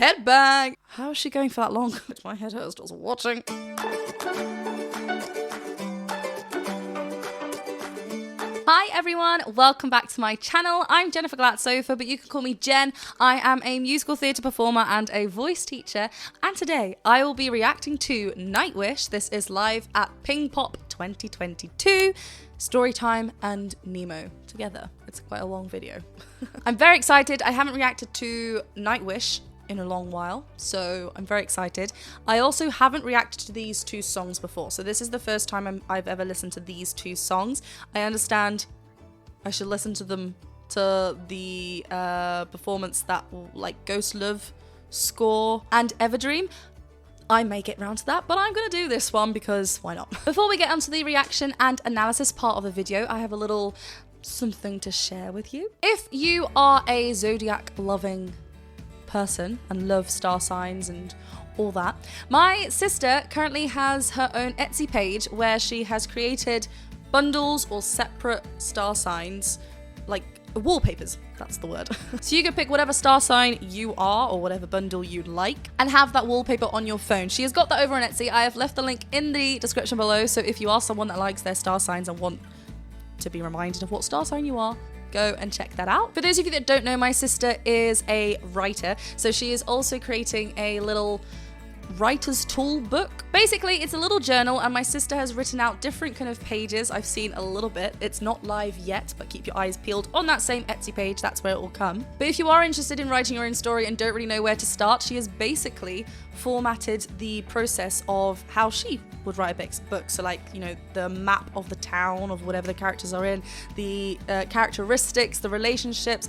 Headbang! How is she going for that long? My head hurts just watching. Hi everyone, welcome back to my channel. I'm Jennifer Glatzhofer, but you can call me Jen. I am a musical theatre performer and a voice teacher, and today I will be reacting to Nightwish. This is live at Pinkpop 2022, Storytime and Nemo together. It's quite a long video. I'm very excited. I haven't reacted to Nightwish in a long while, so I'm very excited. I also haven't reacted to these two songs before, so this is the first time I've ever listened to these two songs. I understand I should listen to them to the performance that like Ghost Love score and Everdream. I may get round to that, but I'm gonna do this one because why not? Before we get onto the reaction and analysis part of the video, I have a little something to share with you. If you are a zodiac loving person and love star signs and all that, my sister currently has her own Etsy page where she has created bundles or separate star signs, like wallpapers, that's the word. So you can pick whatever star sign you are or whatever bundle you'd like and have that wallpaper on your phone. She has got that over on Etsy. I have left the link in the description below, so if you are someone that likes their star signs and want to be reminded of what star sign you are, go and check that out. For those of you that don't know, my sister is a writer, so she is also creating a little writer's tool book. Basically, it's a little journal, and my sister has written out different kind of pages. I've seen a little bit. It's not live yet, but keep your eyes peeled on that same Etsy page. That's where it will come. But if you are interested in writing your own story and don't really know where to start, she has basically formatted the process of how she would write a book. So like, you know, the map of the town of whatever the characters are in, the characteristics, the relationships,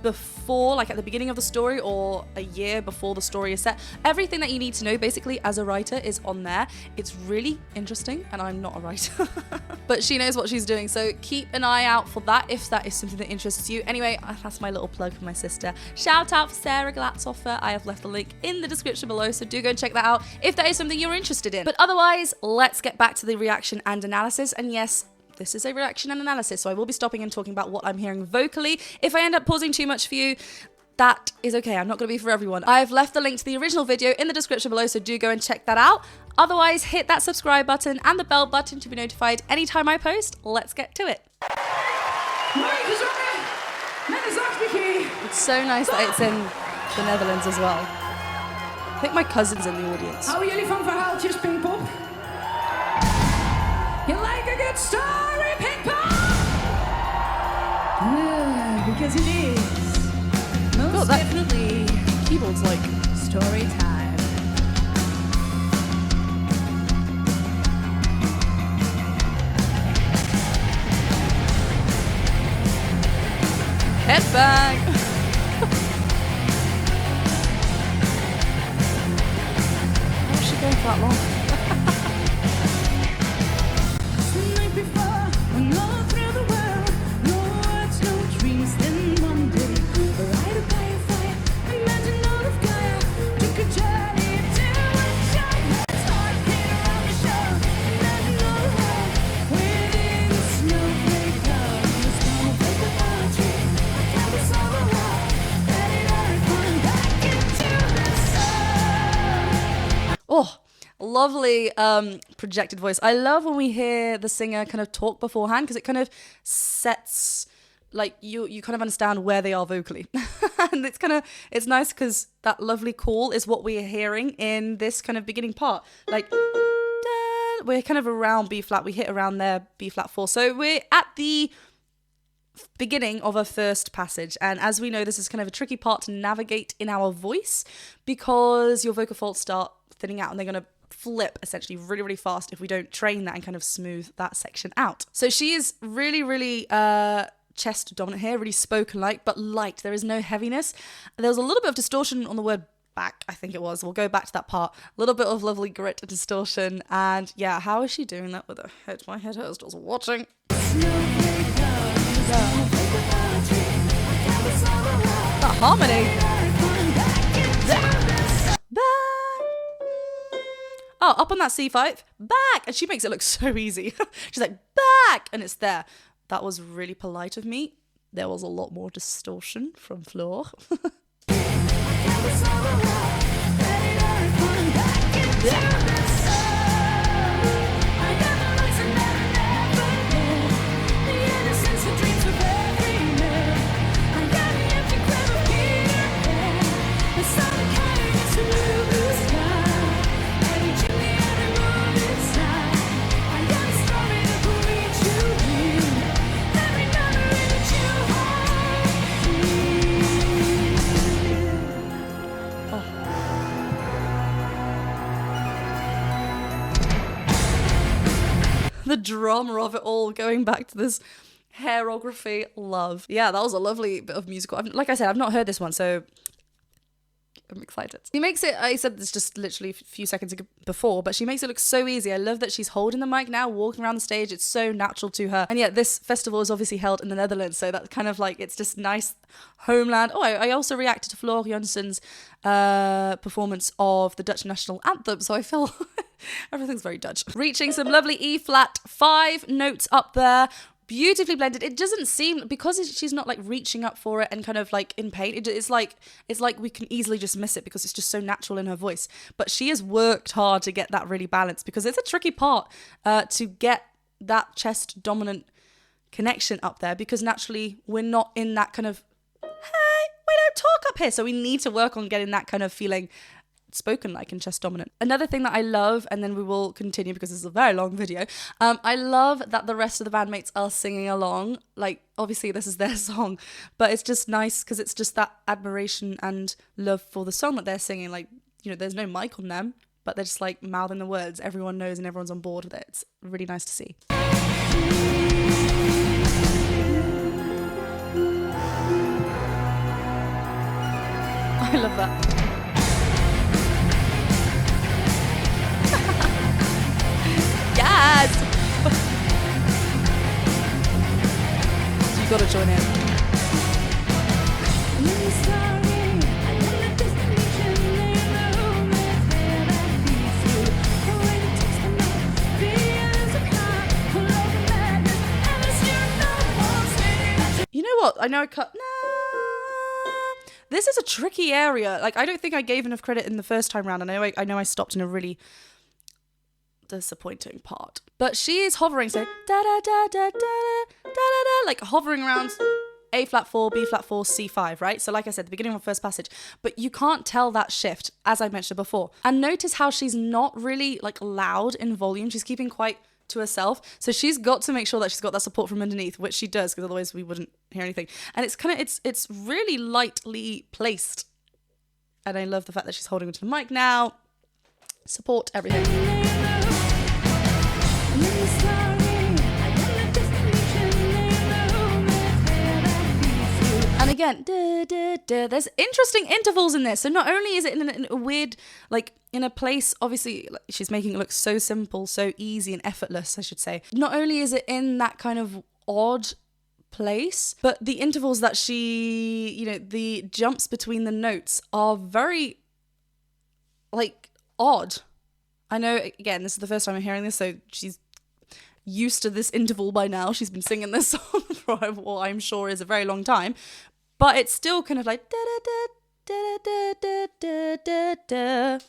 before, like at the beginning of the story or a year before the story is set. Everything that you need to know basically as a writer is on there. It's really interesting, and I'm not a writer, but she knows what she's doing, so keep an eye out for that if that is something that interests you. Anyway, that's my little plug for my sister. Shout out for Sarah Glatzhofer. I have left the link in the description below, so do go and check that out if that is something you're interested in. But otherwise, let's get back to the reaction and analysis. And yes, this is a reaction and analysis, so I will be stopping and talking about what I'm hearing vocally. If I end up pausing too much for you, that is okay. I'm not going to be for everyone. I've left the link to the original video in the description below, so do go and check that out. Otherwise, hit that subscribe button and the bell button to be notified anytime I post. Let's get to it. It's so nice that it's in the Netherlands as well. I think my cousin's in the audience. Hou jullie van verhaaltjes, Pinkpop? You like a good story, Pinkpop? Yeah, because it is most definitely keyboard's like story time. headbang. How's she going for that long? Oh, lovely projected voice. I love when we hear the singer kind of talk beforehand, because it kind of sets, like, you kind of understand where they are vocally. And it's nice because that lovely call is what we're hearing in this kind of beginning part. Like, we're kind of around B flat. We hit around there, B flat 4. So we're at the beginning of a first passage, and as we know, this is kind of a tricky part to navigate in our voice because your vocal folds start thinning out and they're going to flip essentially really, really fast if we don't train that and kind of smooth that section out. So she is really, really chest dominant here, really spoken like, but light. There is no heaviness. There was a little bit of distortion on the word back, I think it was. We'll go back to that part. A little bit of lovely grit and distortion, and yeah, how is she doing that with her head? My head hurts just watching. That harmony. Back. Oh, up on that C5, back, and she makes it look so easy. She's like, back, and it's there. That was really polite of me. There was a lot more distortion from Floor. the drama of it all, going back to this hairography. Love. Yeah, that was a lovely bit of musical. Like I said, I've not heard this one, so I'm excited. She makes it, I said this just literally a few seconds before, but she makes it look so easy. I love that she's holding the mic now, walking around the stage. It's so natural to her. And yet this festival is obviously held in the Netherlands, so that's kind of like, it's just nice homeland. Oh, I also reacted to Floor Jansen's performance of the Dutch national anthem, so I feel everything's very Dutch. Reaching some lovely E flat, 5 notes up there. Beautifully blended. It doesn't seem, because she's not like reaching up for it and kind of like in pain, it's like we can easily just miss it because it's just so natural in her voice. But she has worked hard to get that really balanced, because it's a tricky part to get that chest dominant connection up there, because naturally we're not in that kind of, hey, we don't talk up here, so we need to work on getting that kind of feeling spoken like in chest dominant. Another thing that I love, and then we will continue because this is a very long video, I love that the rest of the bandmates are singing along. Like, obviously this is their song, but it's just nice because it's just that admiration and love for the song that they're singing. Like, you know, there's no mic on them, but they're just like mouthing the words. Everyone knows and everyone's on board with it. It's really nice to see. I love that. Yes! You gotta join in. You know what? I know I cut. This is a tricky area. Like, I don't think I gave enough credit in the first time round, and I know I stopped in a really disappointing part, but she is hovering, so da da da da da da da da, like hovering around A flat 4, B flat 4, C5, right? So like I said, the beginning of the first passage, but you can't tell that shift, as I mentioned before. And notice how she's not really like loud in volume. She's keeping quite to herself, so she's got to make sure that she's got that support from underneath, which she does, because otherwise we wouldn't hear anything. And it's kind of, it's really lightly placed, and I love the fact that she's holding onto the mic now. Support everything. And again, there's interesting intervals in this. So not only is it in a weird, like in a place, obviously she's making it look so simple, so easy and effortless, I should say. Not only is it in that kind of odd place, but the intervals that she, you know, the jumps between the notes are very, like, odd. I know, again, this is the first time I'm hearing this, so she's used to this interval by now. She's been singing this song for what I'm sure is a very long time, but it's still kind of like da da da da da da da da.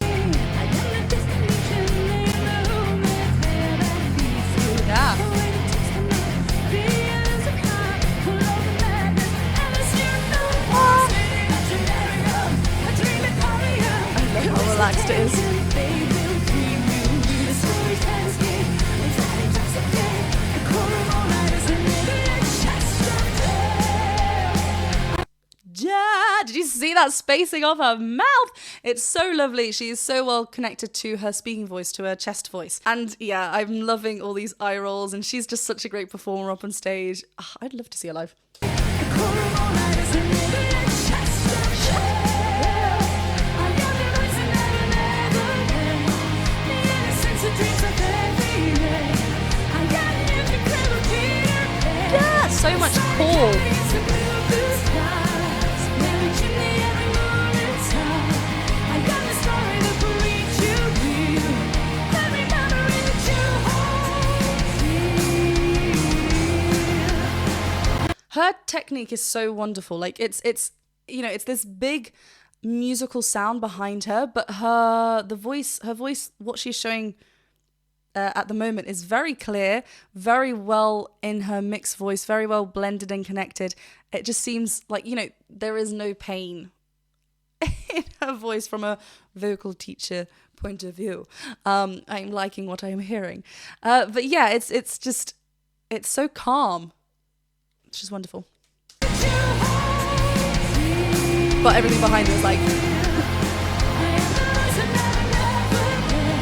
Yeah. I love how relaxed it is. Yeah, did you see that spacing of her mouth? It's so lovely. She is so well connected to her speaking voice, to her chest voice. And yeah, I'm loving all these eye rolls, and she's just such a great performer up on stage. I'd love to see her live. Yeah, so much pull. Her technique is so wonderful. Like it's you know, it's this big musical sound behind her, but her voice, what she's showing at the moment is very clear, very well in her mixed voice, very well blended and connected. It just seems like, you know, there is no pain in her voice from a vocal teacher point of view. I'm liking what I'm hearing. But yeah, it's just, it's so calm. It's just wonderful. But everything behind it is like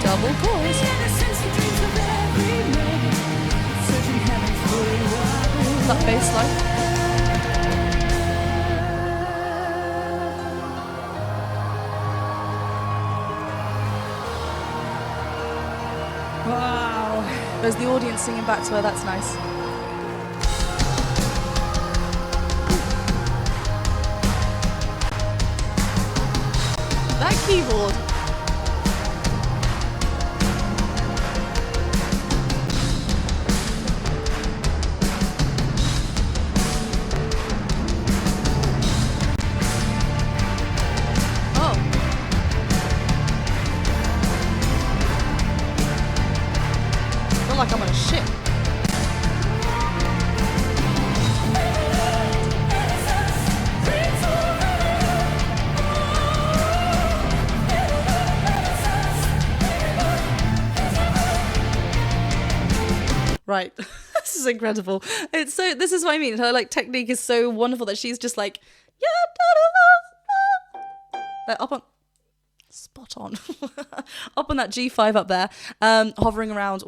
double chorus. that bass line. Wow. There's the audience singing back to her, that's nice. That keyboard. Like I'm on a ship. Right. This is incredible. It's so, this is what I mean. Her like technique is so wonderful that she's just like, yeah, up on, spot on. Up on that G5 up there, hovering around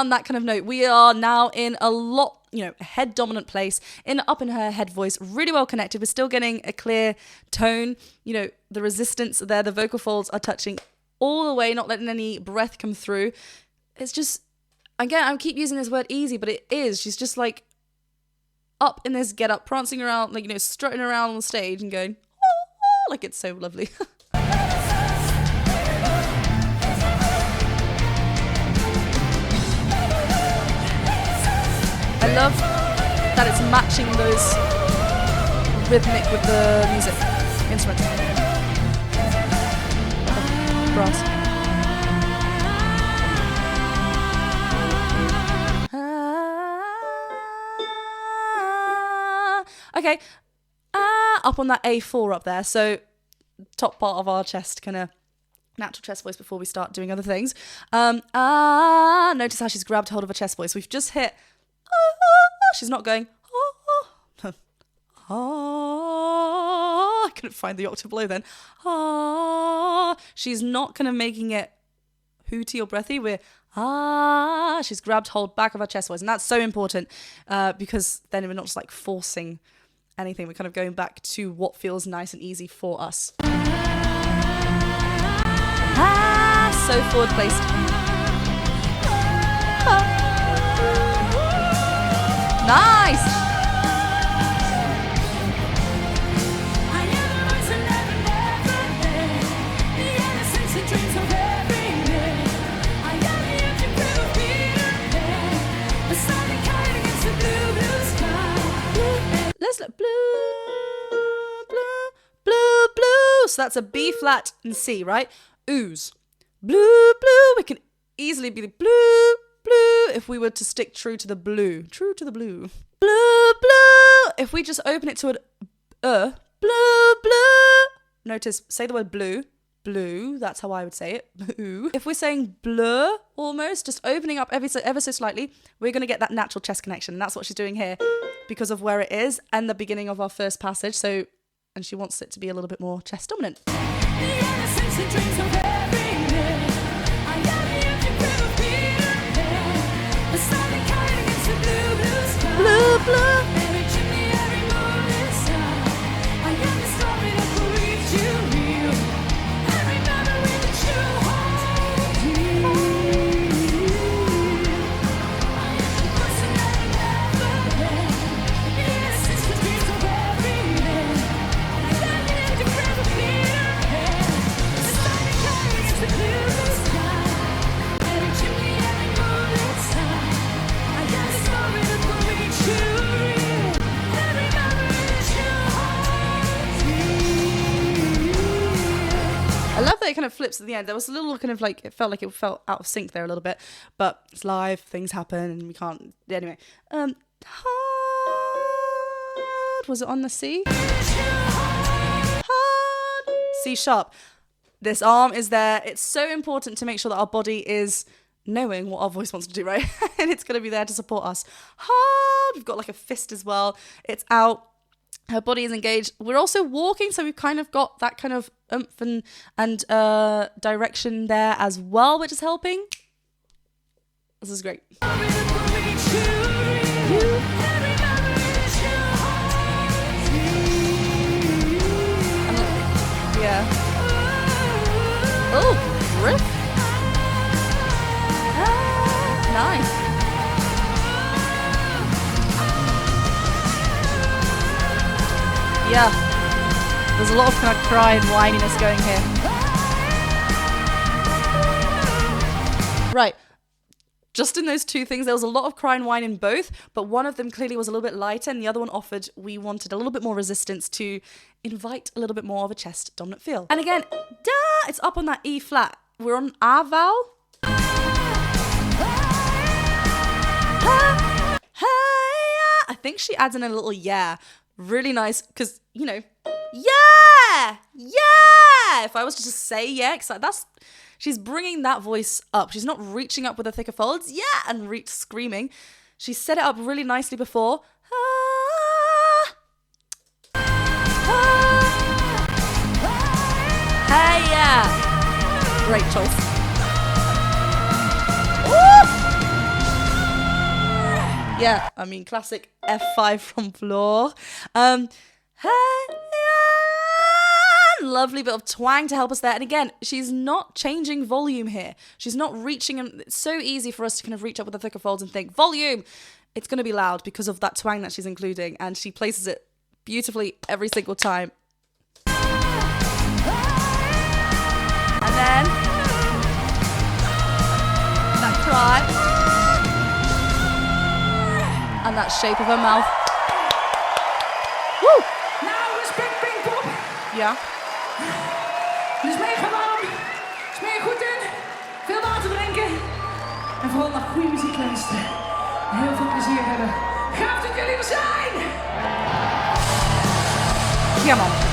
that kind of note. We are now in a lot, head dominant place, up in her head voice, really well connected. We're still getting a clear tone, the resistance there, the vocal folds are touching all the way, not letting any breath come through. It's just, again, I keep using this word easy, but it is. She's just like up in this get up, prancing around, like, strutting around on the stage and going, oh, like it's so lovely. I love that it's matching those rhythmic with the music instruments. Brass. Okay, up on that A4 up there, so top part of our chest, kind of natural chest voice before we start doing other things. Notice how she's grabbed hold of her chest voice. We've just hit, she's not going, I couldn't find the octave below then. She's not kind of making it hooty or breathy. We're, she's grabbed hold back of her chest voice. And that's so important because then we're not just like forcing anything. We're kind of going back to what feels nice and easy for us. So forward placed. Nice. Let's look, blue, blue, blue, blue. So that's a B flat and C, right? Ooze. Blue, blue. We can easily be blue, blue if we were to stick true to the blue. True to the blue. Blue, blue. If we just open it to an blue, blue. Notice, say the word blue. Blue, that's how I would say it. Blue. If we're saying bleu, almost, just opening up ever so slightly, we're going to get that natural chest connection. And that's what she's doing here because of where it is and the beginning of our first passage. So, and she wants it to be a little bit more chest dominant. Blue, blue. I love that it kind of flips at the end. There was a little kind of like, it felt out of sync there a little bit, but it's live, things happen, and we can't, anyway. Hard, was it on the C? Hard, C sharp. This arm is there. It's so important to make sure that our body is knowing what our voice wants to do, right? And it's going to be there to support us. Hard, we've got like a fist as well. It's out. Her body is engaged. We're also walking, so we've kind of got that kind of oomph and direction there as well, which is helping. This is great. a lot of kind of cry and whininess going here. Right. Just in those two things, there was a lot of cry and whine in both, but one of them clearly was a little bit lighter, and the other one offered, we wanted a little bit more resistance to invite a little bit more of a chest dominant feel. And again, it's up on that E flat. We're on our vowel. I think she adds in a little yeah. Really nice, because, you know, yeah! If I was to just say yeah, because she's bringing that voice up. She's not reaching up with the thicker folds, yeah, and screaming. She set it up really nicely before. Hey, yeah. Great choice. Woo! Yeah, I mean, classic F5 from floor. Hey, lovely bit of twang to help us there. And again, she's not changing volume here. She's not reaching, and it's so easy for us to kind of reach up with the thicker folds and think, volume! It's going to be loud because of that twang that she's including, and she places it beautifully every single time. And then, that cry, and that shape of her mouth. Woo! Nou, respect Pinkpop. Ja. Dus meegaan, smeer je goed in, veel water drinken en vooral naar goede muziek luisteren. En heel veel plezier hebben. Gaaf dat jullie er zijn! Ja, man.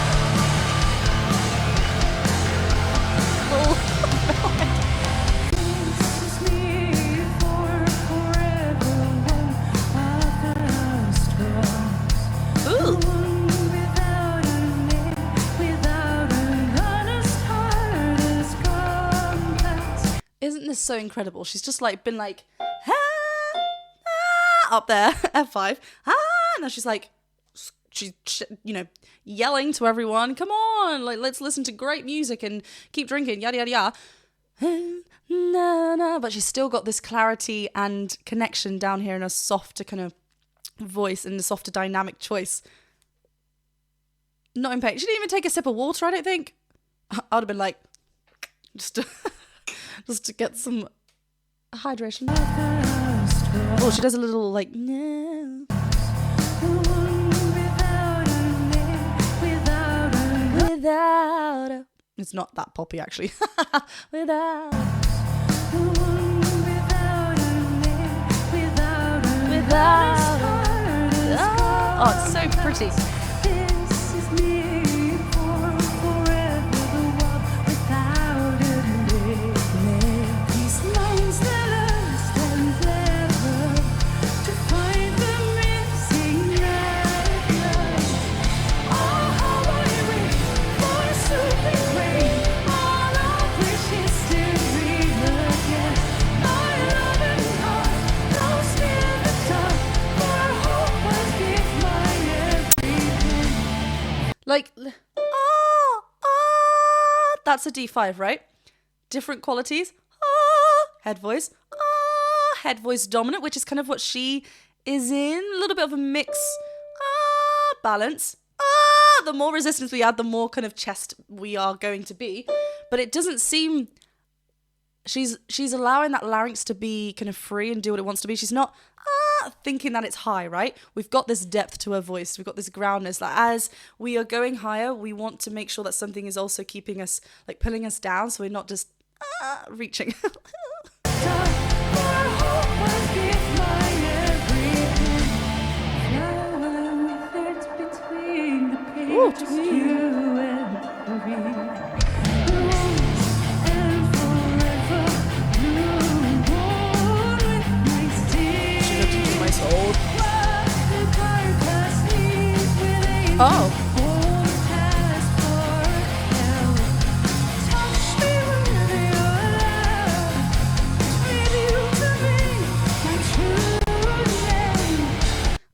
Isn't this so incredible? She's just like been like up there, F5, now she's like, she's, you know, yelling to everyone, come on, like, let's listen to great music and keep drinking, yada yada yada. But she's still got this clarity and connection down here in a softer kind of voice and a softer dynamic choice. Not in pain. She didn't even take a sip of water, I don't think. I'd have been like, just to get some hydration. Oh, she does a little like, no. Without a... It's not that poppy, actually. Without. Oh, it's so pretty. Like, that's a D5, right? Different qualities. Head voice. Head voice dominant, which is kind of what she is in. A little bit of a mix. Balance. The more resistance we add, the more kind of chest we are going to be. But it doesn't seem... She's allowing that larynx to be kind of free and do what it wants to be. She's not thinking that it's high, right? We've got this depth to her voice. We've got this groundness. Like, as we are going higher, we want to make sure that something is also keeping us, like, pulling us down, so we're not just reaching. Old. Oh.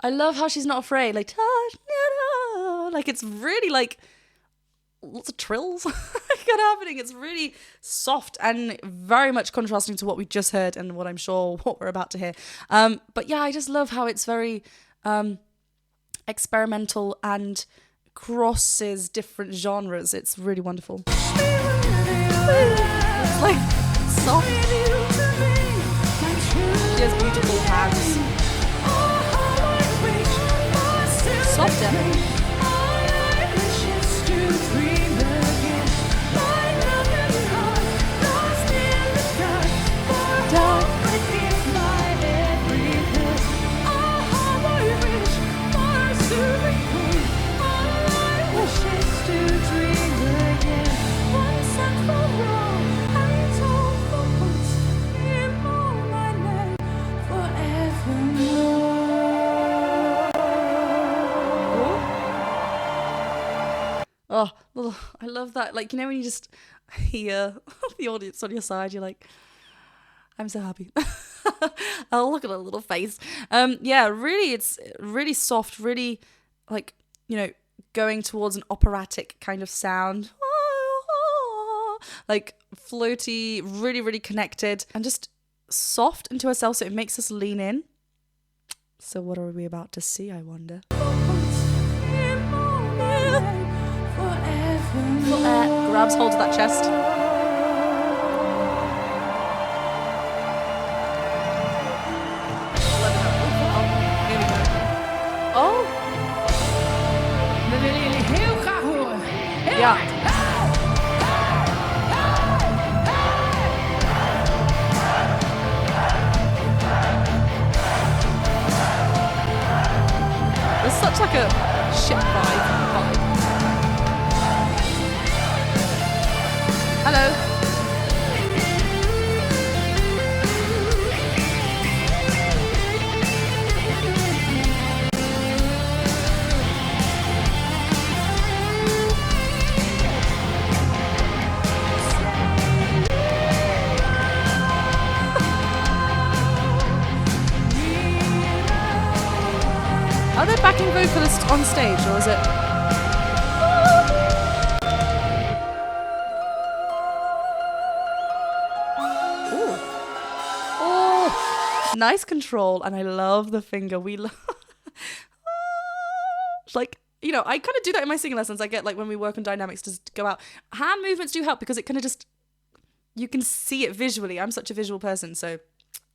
I love how she's not afraid. Like, touch me, like, it's really like lots of trills happening. It's really soft and very much contrasting to what we just heard and what I'm sure what we're about to hear. But yeah, I just love how it's very experimental and crosses different genres. It's really wonderful. It's like soft. She has beautiful hands. Softer. Oh, I love that. Like, you know, when you just hear the audience on your side, you're like, I'm so happy. I'll look at her little face. Yeah, really, it's really soft, really, like, you know, going towards an operatic kind of sound. Like, floaty, really, really connected, and just soft into herself, so it makes us lean in. So what are we about to see, I wonder? Grabs hold of that chest. Oh. We willen jullie heel graag horen. Heel Ja. hard. There's such like a ship vibe. Hello. Are there backing vocalists on stage, or is it? Ooh. Oh, nice control, and I love the finger. We love, like, you know, I kind of do that in my singing lessons. I get, like, when we work on dynamics, to go out. Hand movements do help because it kind of just, you can see it visually. I'm such a visual person, so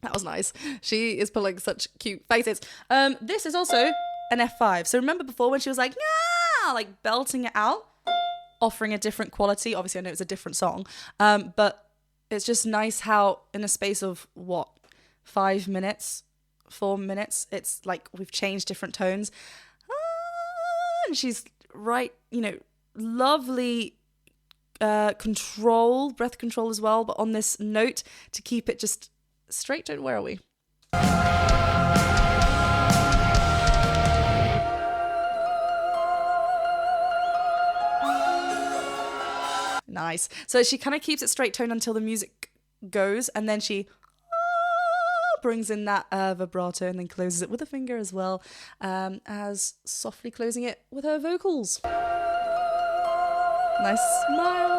that was nice. She is pulling such cute faces. This is also an F5. So remember before when she was like, yeah, like belting it out, offering a different quality. Obviously, I know it's a different song, but it's just nice how in a space of what, 4 minutes, it's like we've changed different tones. And she's right, you know, lovely control, breath control as well, but on this note to keep it just straight tone. Where are we? Nice. So she kind of keeps it straight tone until the music goes, and then she brings in that vibrato and then closes it with a finger as well, as softly closing it with her vocals. Nice smile.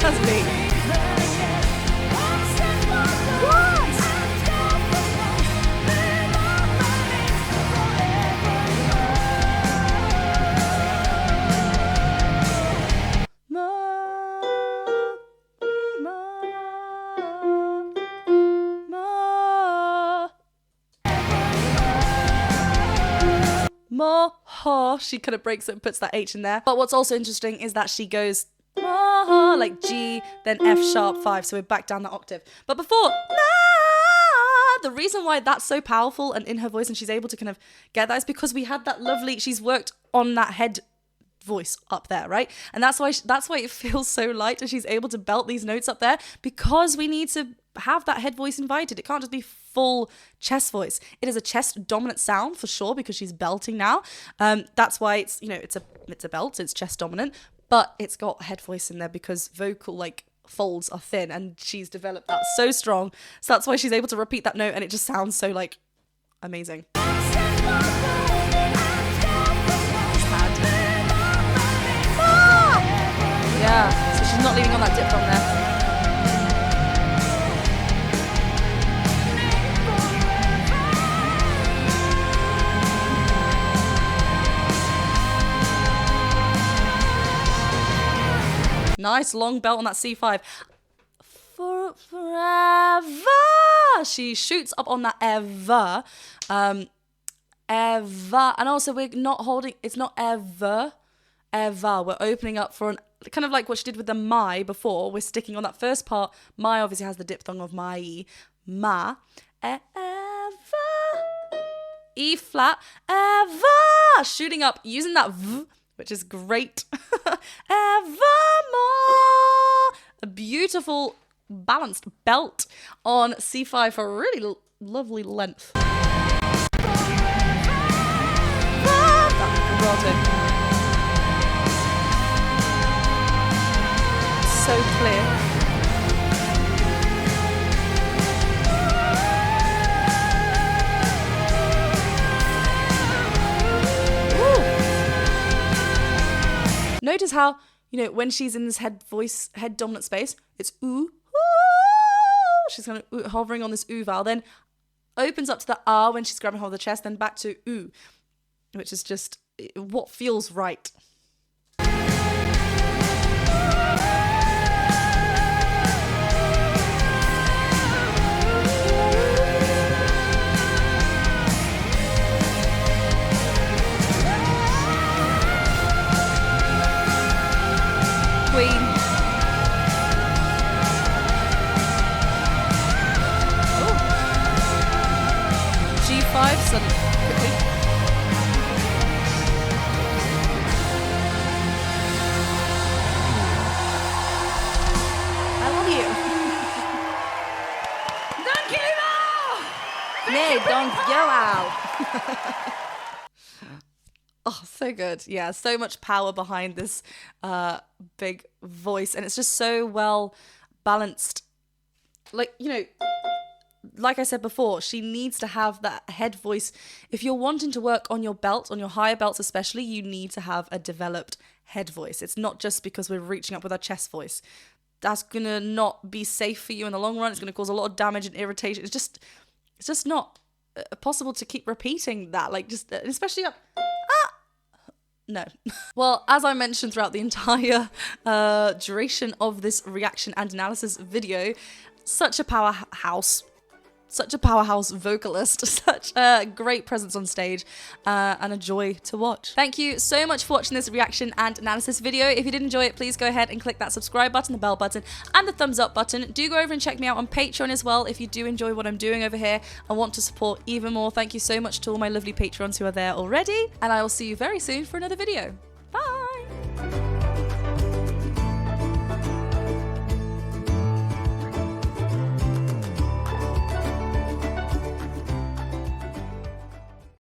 That's me. She kind of breaks it and puts that H in there. But what's also interesting is that she goes like G, then F sharp 5, so we're back down the octave. But before, the reason why that's so powerful and in her voice and she's able to kind of get that is because we had that lovely, she's worked on that head voice up there, right? And that's why it feels so light and she's able to belt these notes up there, because we need to have that head voice invited. It can't just be full chest voice. It is a chest dominant sound for sure, because she's belting now. That's why it's, you know, it's a belt, it's chest dominant, but it's got head voice in there because vocal, like, folds are thin, and she's developed that so strong. So that's why she's able to repeat that note, and it just sounds so like amazing. Yeah, so she's not leaving on that diphthong there. Nice long belt on that C5. Forever. She shoots up on that ever. Ever. And also we're not holding, it's not ever. Ever. We're opening up for an, kind of like what she did with the my before. We're sticking on that first part. My obviously has the diphthong of my. Ma. Ever. E flat. Ever. Shooting up, using that v, which is great. Evermore. A beautiful balanced belt on C5 for a really lovely length. So clear. Notice how, you know, when she's in this head dominant space, it's ooh, she's kind of hovering on this ooh vowel, then opens up to the ah when she's grabbing hold of the chest, then back to ooh, which is just what feels right. Queen. G5 suddenly quickly. I love you. Nee, dankjewel. Oh, so good. Yeah, so much power behind this big voice, and it's just so well balanced. Like, you know, like I said before, she needs to have that head voice. If you're wanting to work on your belt, on your higher belts especially, you need to have a developed head voice. It's not just because we're reaching up with our chest voice. That's gonna not be safe for you in the long run. It's gonna cause a lot of damage and irritation. It's just not possible to keep repeating that, like, just especially up. No. Well, as I mentioned throughout the entire duration of this reaction and analysis video, such a powerhouse vocalist, such a great presence on stage, and a joy to watch. Thank you so much for watching this reaction and analysis video. If you did enjoy it, please go ahead and click that subscribe button, the bell button, and the thumbs up button. Do go over and check me out on Patreon as well if you do enjoy what I'm doing over here and want to support even more. Thank you so much to all my lovely Patrons who are there already, and I will see you very soon for another video.